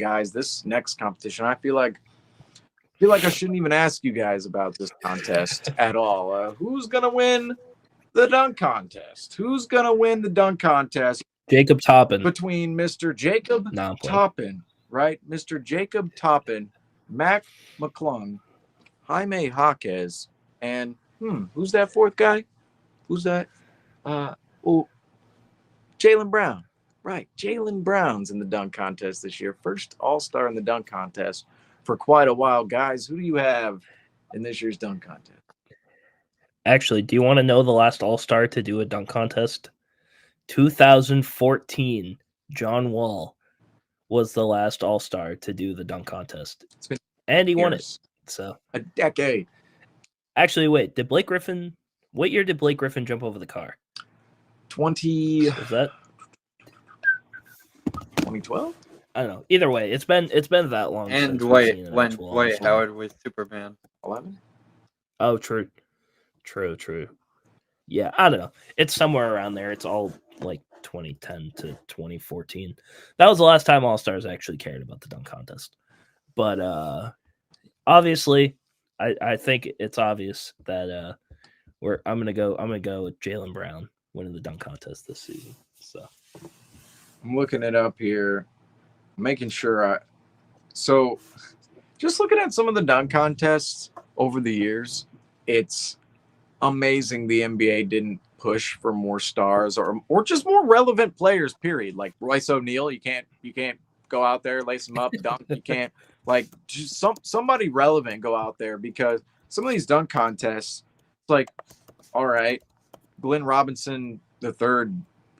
guys, this next competition, I feel like I shouldn't even ask you guys about this contest at all. Who's gonna win the dunk contest? Who's gonna win the dunk contest? Jacob Toppin. Between Mr. Jacob Toppin, right? Mr. Jacob Toppin, Mac McClung, Jaime Jaquez, and who's that fourth guy? Who's that? Jaylen Brown. Right, Jaylen Brown's in the dunk contest this year. First All-Star in the dunk contest for quite a while. Guys, who do you have in this year's dunk contest? Actually, do you want to know the last All-Star to do a dunk contest? 2014, John Wall was the last All-Star to do the dunk contest. And he won it. So a decade. Actually, wait, what year did Blake Griffin jump over the car? 2012? I don't know. Either way, it's been that long. And Dwight Howard was Superman. 11? Oh, true. Yeah, I don't know. It's somewhere around there. It's all like 2010 to 2014. That was the last time All-Stars actually cared about the dunk contest. But obviously, I think it's obvious that I'm gonna go with Jaylen Brown winning the dunk contest this season. So I'm looking it up here, making sure so just looking at some of the dunk contests over the years, it's amazing the NBA didn't push for more stars or just more relevant players, period. Like Royce O'Neal, you can't go out there, lace him up, dunk. You can't, like, just somebody relevant go out there, because some of these dunk contests, it's like, all right, Glenn Robinson III,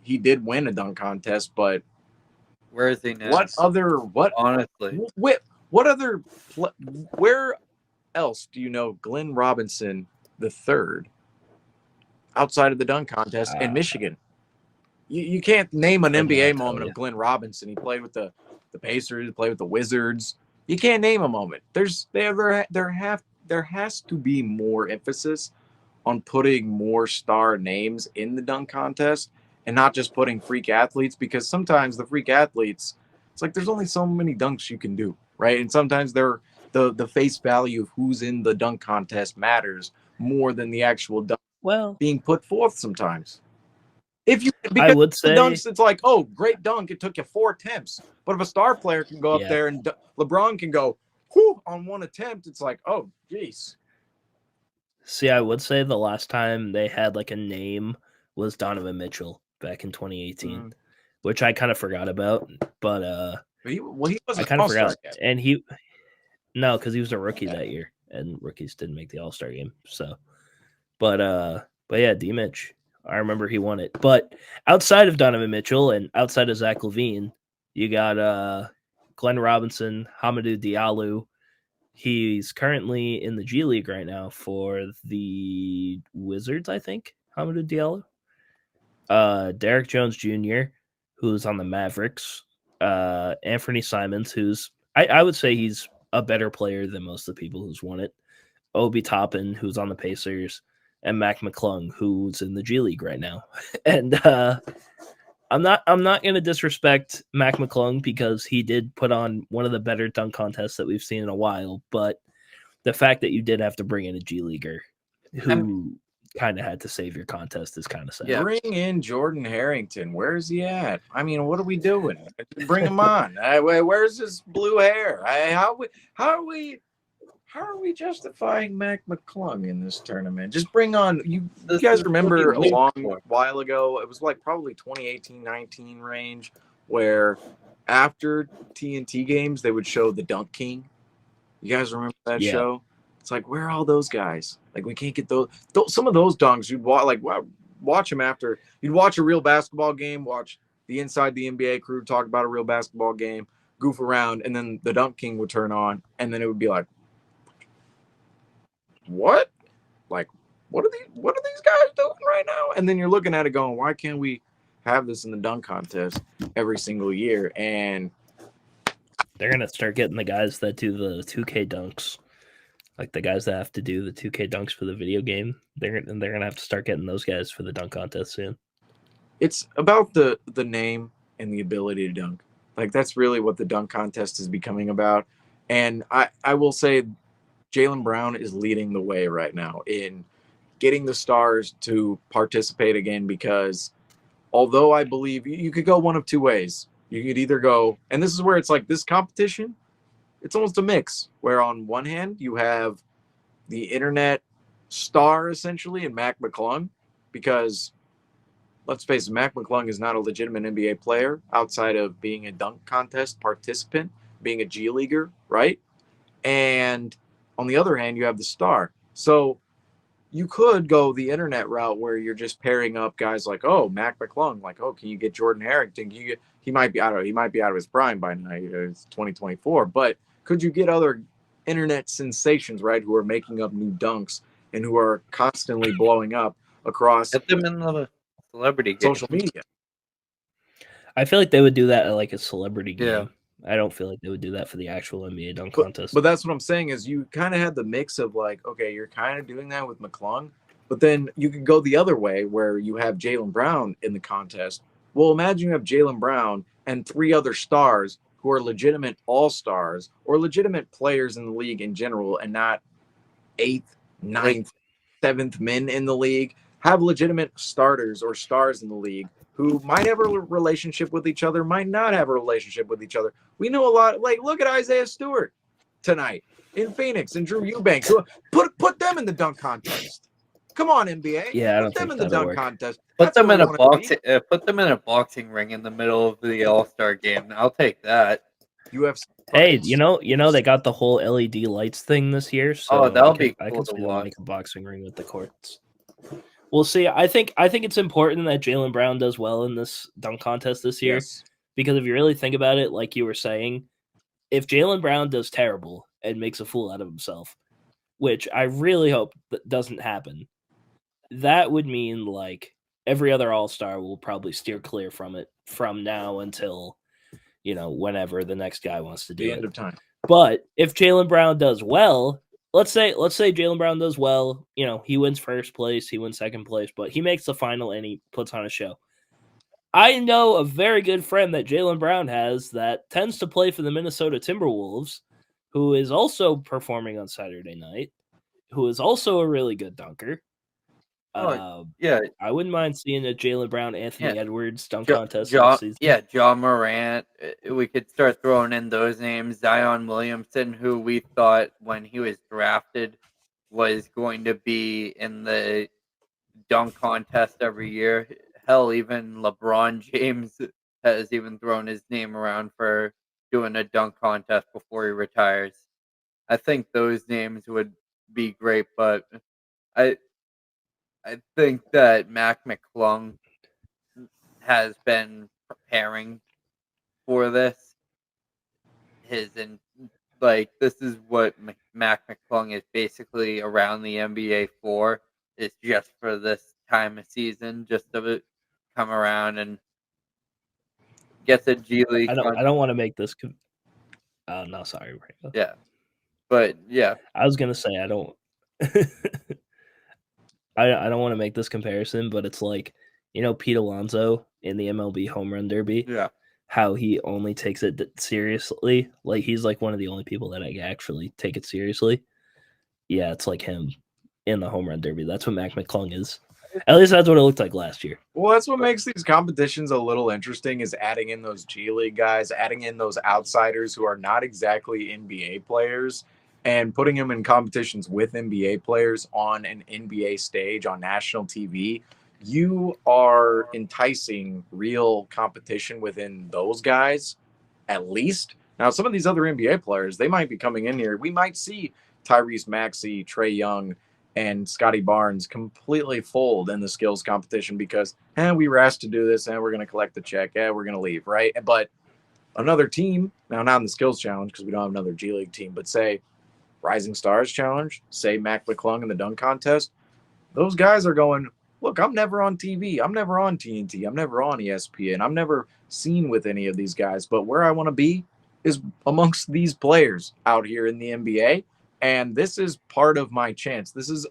he did win a dunk contest, but where is he now? Where else do you know Glenn Robinson III outside of the dunk contest in Michigan? You can't name an NBA moment of Glenn Robinson. He played with the Pacers, he played with the Wizards. You can't name a moment. There has to be more emphasis on putting more star names in the dunk contest and not just putting freak athletes, because sometimes the freak athletes, it's like there's only so many dunks you can do, right? And sometimes the face value of who's in the dunk betters more than the actual dunk being put forth sometimes. I would say dunks, it's like, oh, great dunk, it took you 4 attempts. But if a star player can go up there and LeBron can go on one attempt, it's like, oh, geez. See, I would say the last time they had like a name was Donovan Mitchell back in 2018, which I kind of forgot about. But he was I kind of forgot, and because he was a rookie that year, and rookies didn't make the All-Star game. So, but yeah, D-Mitch, I remember he won it. But outside of Donovan Mitchell and outside of Zach LaVine, you got Glenn Robinson, Hamidou Diallo. He's currently in the G League right now for the Wizards, I think. Hamidou Diallo. Derek Jones Jr., who's on the Mavericks. Anthony Simons, who's I would say he's a better player than most of the people who's won it. Obi Toppin, who's on the Pacers, and Mac McClung, who's in the G League right now. And I'm not going to disrespect Mac McClung because he did put on one of the better dunk contests that we've seen in a while. But the fact that you did have to bring in a G Leaguer who kind of had to save your contest is kind of sad. Yeah. Bring in Jordan Harrington. Where's he at? I mean, what are we doing? Bring him on. Where's his blue hair? How are we justifying Mac McClung in this tournament? Just bring on you guys remember a long while ago, it was like probably 2018-19 range, where after TNT games they would show the Dunk King. You guys remember that show? It's like, where are all those guys? Like, we can't get those some of those dunks you'd watch them after you'd watch a real basketball game, watch the Inside the NBA crew talk about a real basketball game, goof around, and then the Dunk King would turn on, and then it would be like, what? Like, what are these guys doing right now? And then you're looking at it going, why can't we have this in the dunk contest every single year? And they're gonna start getting the guys that do the 2K dunks, like the guys that have to do the 2K dunks for the video game. They're gonna have to start getting those guys for the dunk contest soon. It's about the name and the ability to dunk. Like that's really what the dunk contest is becoming about. And I will say Jaylen Brown is leading the way right now in getting the stars to participate again because although I believe you could go one of two ways. You could either go, and this is where it's like this competition, it's almost a mix, where on one hand you have the internet star essentially in Mac McClung, because let's face it, Mac McClung is not a legitimate NBA player outside of being a dunk contest participant, being a G Leaguer, right? And on the other hand, you have the star. So you could go the internet route where you're just pairing up guys like, oh, Mac McClung, like, oh, can you get Jordan Harrington? Can you get, he might be, I don't know, he might be out of his prime by now. It's 2024, but could you get other internet sensations, right, who are making up new dunks and who are constantly blowing up across Get them in the celebrity social game. media? I feel like they would do that at like a celebrity game. Yeah. I don't feel like they would do that for the actual NBA dunk contest. But that's what I'm saying is you kind of had the mix of like, okay, you're kind of doing that with McClung, but then you could go the other way where you have Jaylen Brown in the contest. Well, imagine you have Jaylen Brown and three other stars who are legitimate all-stars or legitimate players in the league in general and not eighth, ninth, seventh men in the league. Have legitimate starters or stars in the league who might have a relationship with each other, might not have a relationship with each other. We know a lot. Like, look at Isaiah Stewart tonight in Phoenix and Drew Eubanks. Put them in the dunk contest. Come on, NBA. Yeah, I don't put them think in the that'll dunk work. contest. Put them in a boxing. Put them in a boxing ring in the middle of the All-Star game. I'll take that. UFC. Hey, you know they got the whole LED lights thing this year, so that'll be I cool can to see them watch. make a boxing ring with the courts. We'll see. I think it's important that Jaylen Brown does well in this dunk contest this year, Yes. because if you really think about it, like you were saying, if Jaylen Brown does terrible and makes a fool out of himself, which I really hope that doesn't happen, that would mean like every other All-Star will probably steer clear from it from now until, whenever the next guy wants to do The it. end of time. But if Jaylen Brown does well, let's say Jaylen Brown does well, he wins first place, he wins second place, but he makes the final and he puts on a show. I know a very good friend that Jaylen Brown has that tends to play for the Minnesota Timberwolves, who is also performing on Saturday night, who is also a really good dunker. Yeah. I wouldn't mind seeing a Jaylen Brown, Anthony Yeah. Edwards dunk contest next season. Yeah, John Morant. We could start throwing in those names. Zion Williamson, who we thought when he was drafted was going to be in the dunk contest every year. Hell, even LeBron James has even thrown his name around for doing a dunk contest before he retires. I think those names would be great, but I think that Mac McClung has been preparing for this. This is what Mac McClung is basically around the NBA for. It's just for this time of season, just to come around and get the G League. I don't want to make this. Oh no, sorry. Yeah, but yeah, I was gonna say I don't. I don't want to make this comparison, but it's like, Pete Alonso in the MLB home run derby. Yeah. How he only takes it seriously. Like he's like one of the only people that I actually take it seriously. Yeah, it's like him in the home run derby. That's what Mac McClung is. At least that's what it looked like last year. Well, that's what makes these competitions a little interesting is adding in those G League guys, adding in those outsiders who are not exactly NBA players and putting them in competitions with NBA players on an NBA stage on national TV. You are enticing real competition within those guys, at least. Now, some of these other NBA players, they might be coming in here. We might see Tyrese Maxey, Trae Young, and Scotty Barnes completely fold in the skills competition because, we were asked to do this and we're going to collect the check. We're going to leave, right? But another team, now not in the skills challenge because we don't have another G League team, but say Rising Stars challenge, say Mac McClung in the dunk contest, those guys are going, look, I'm never on TV. I'm never on TNT. I'm never on ESPN. I'm never seen with any of these guys. But where I want to be is amongst these players out here in the NBA. And this is part of my chance. This is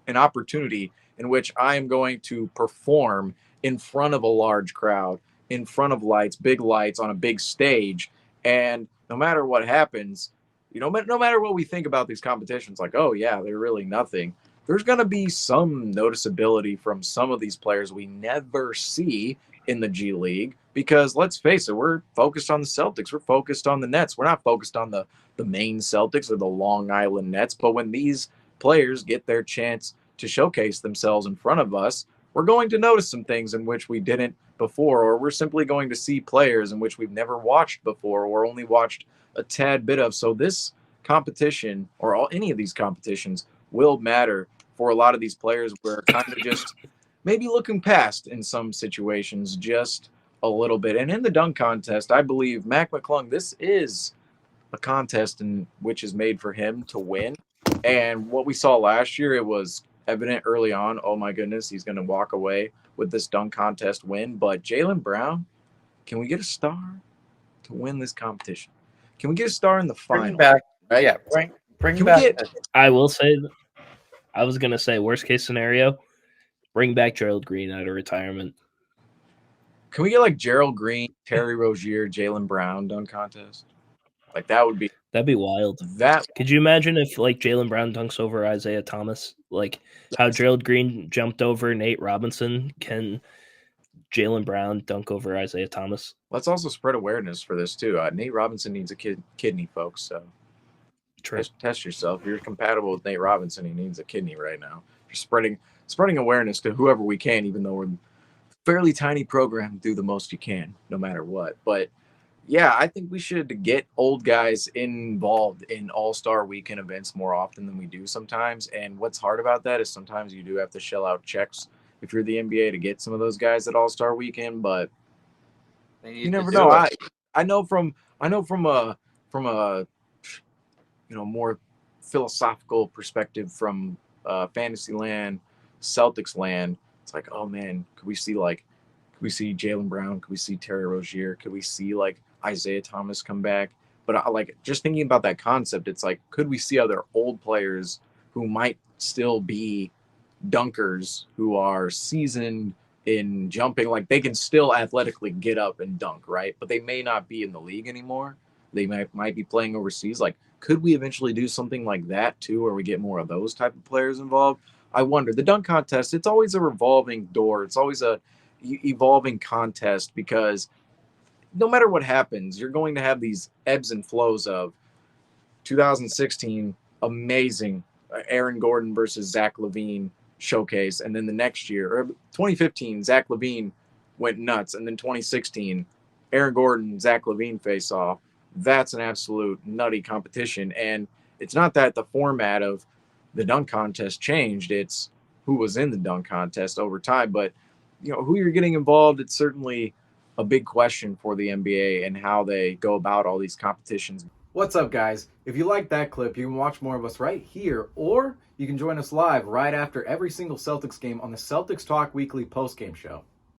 an opportunity in which I am going to perform in front of a large crowd, in front of lights, big lights on a big stage. And no matter what happens, no matter what we think about these competitions, like, oh yeah, they're really nothing. There's going to be some noticeability from some of these players we never see in the G League, because let's face it, we're focused on the Celtics. We're focused on the Nets. We're not focused on the main Celtics or the Long Island Nets. But when these players get their chance to showcase themselves in front of us, we're going to notice some things in which we didn't before, or we're simply going to see players in which we've never watched before or only watched a tad bit of. So this competition, or any of these competitions, will matter for a lot of these players. We're kind of just maybe looking past in some situations just a little bit. And in the dunk contest, I believe Mac McClung, this is a contest in which is made for him to win. And what we saw last year, it was evident early on, oh my goodness, he's going to walk away with this dunk contest win. But Jaylen Brown, can we get a star to win this competition? Can we get a star in the final? Bring back, yeah, bring back. I will say, I was going to say, worst case scenario, bring back Gerald Green out of retirement. Can we get like Gerald Green, Terry Rozier, Jaylen Brown dunk contest? Like that'd be wild. That could you imagine if like Jaylen Brown dunks over Isaiah Thomas? Like how Gerald Green jumped over Nate Robinson, can Jaylen Brown dunk over Isaiah Thomas? Let's also spread awareness for this too. Nate Robinson needs a kidney, folks. So test yourself. If you're compatible with Nate Robinson, he needs a kidney right now. Just spreading awareness to whoever we can, even though we're a fairly tiny program. Do the most you can, no matter what. But yeah, I think we should get old guys involved in All-Star Weekend events more often than we do sometimes. And what's hard about that is sometimes you do have to shell out checks if you're the NBA to get some of those guys at All-Star Weekend. But you never know. I know from a more philosophical perspective from fantasy land, Celtics land. It's like, oh man, could we see Jaylen Brown? Could we see Terry Rozier? Could we see like Isaiah Thomas come back? But I like just thinking about that concept. It's like, could we see other old players who might still be dunkers, who are seasoned in jumping? Like they can still athletically get up and dunk, right? But they may not be in the league anymore. They might be playing overseas. Like, could we eventually do something like that too, where we get more of those type of players involved? I wonder. The dunk contest, it's always a revolving door. It's always a evolving contest, because no matter what happens, you're going to have these ebbs and flows of 2016, amazing Aaron Gordon versus Zach LaVine showcase. And then the next year, or 2015, Zach LaVine went nuts. And then 2016, Aaron Gordon, Zach LaVine face off. That's an absolute nutty competition. And it's not that the format of the dunk contest changed. It's who was in the dunk contest over time. But who you're getting involved, it's certainly a big question for the NBA and how they go about all these competitions. What's up, guys? If you like that clip, you can watch more of us right here, or you can join us live right after every single Celtics game on the Celtics Talk Weekly postgame show.